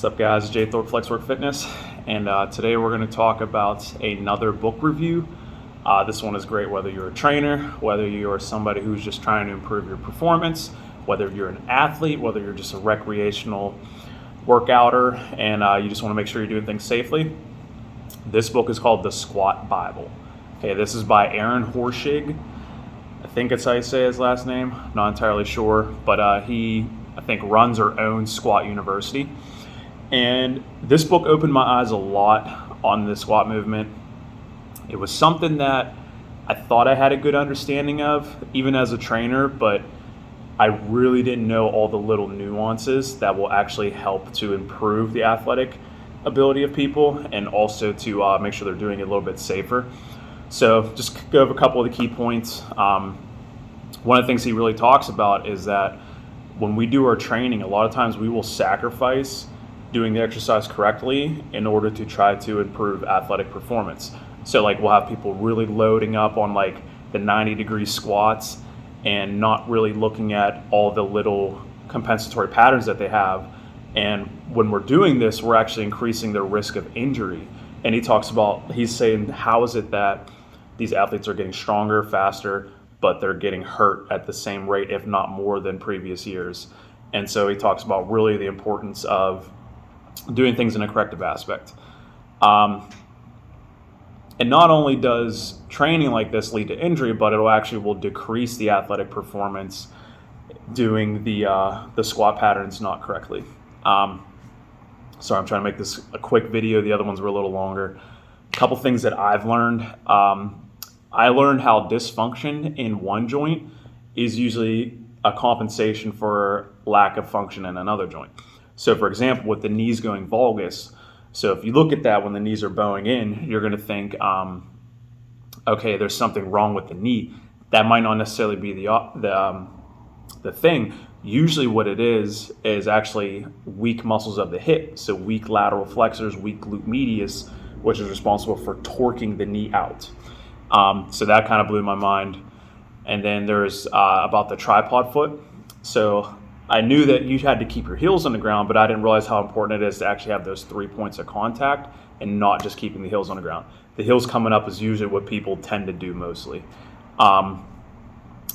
What's up, guys? Jay Thorpe, Flexwork Fitness, and today we're going to talk about another book review. This one is great whether you're a trainer, whether you're somebody who's just trying to improve your performance, whether you're an athlete, whether you're just a recreational workouter, and you just want to make sure you're doing things safely. This book is called The Squat Bible. Okay, this is by Horschig. I think it's how you say his last name. Not entirely sure, but he, I think, runs or owns Squat University. And this book opened my eyes a lot on the squat movement. It was something that I thought I had a good understanding of, even as a trainer, but I really didn't know all the little nuances that will actually help to improve the athletic ability of people and also to make sure they're doing it a little bit safer. So just go over a couple of the key points. One of the things he really talks about is that when we do our training, a lot of times we will sacrifice doing the exercise correctly in order to try to improve athletic performance. So like we'll have people really loading up on like the 90-degree squats and not really looking at all the little compensatory patterns that they have. And when we're doing this, we're actually increasing their risk of injury. And he talks about, he's saying, how is it that these athletes are getting stronger, faster, but they're getting hurt at the same rate, if not more than previous years. And so he talks about really the importance of doing things in a corrective aspect. And not only does training like this lead to injury, but it will decrease the athletic performance doing the squat patterns not correctly. Sorry, I'm trying to make this a quick video. The other ones were a little longer. A couple things that I've learned. I learned how dysfunction in one joint is usually a compensation for lack of function in another joint. So for example, with the knees going valgus, so if you look at that when the knees are bowing in, you're going to think, okay, there's something wrong with the knee. That might not necessarily be the thing. Usually what it is actually weak muscles of the hip. So weak lateral flexors, weak glute medius, which is responsible for torquing the knee out. So that kind of blew my mind. And then there's about the tripod foot. So I knew that you had to keep your heels on the ground, but I didn't realize how important it is to actually have those 3 points of contact and not just keeping the heels on the ground. The heels coming up is usually what people tend to do mostly. And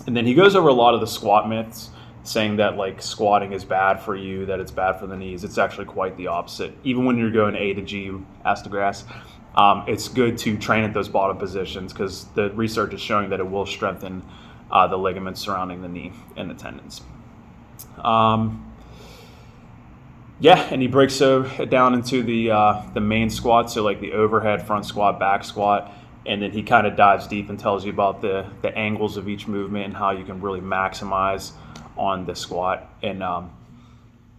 then he goes over a lot of the squat myths, saying that like squatting is bad for you, that it's bad for the knees. It's actually quite the opposite. Even when you're going A to G, ass to grass, it's good to train at those bottom positions because the research is showing that it will strengthen the ligaments surrounding the knee and the tendons. And he breaks it down into the main squat, so like the overhead, front squat, back squat, and then he kind of dives deep and tells you about the angles of each movement and how you can really maximize on the squat. And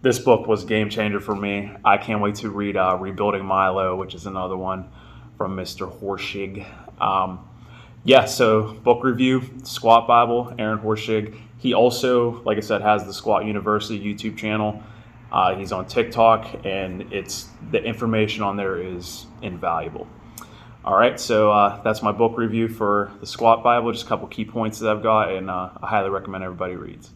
this book was a game changer for me. I can't wait to read Rebuilding Milo, which is another one from Mr. Horschig. So book review, Squat Bible, Horschig. He also, like I said, has the Squat University YouTube channel. He's on TikTok, and the information on there is invaluable. All right, so that's my book review for the Squat Bible. Just a couple key points that I've got, and I highly recommend everybody reads.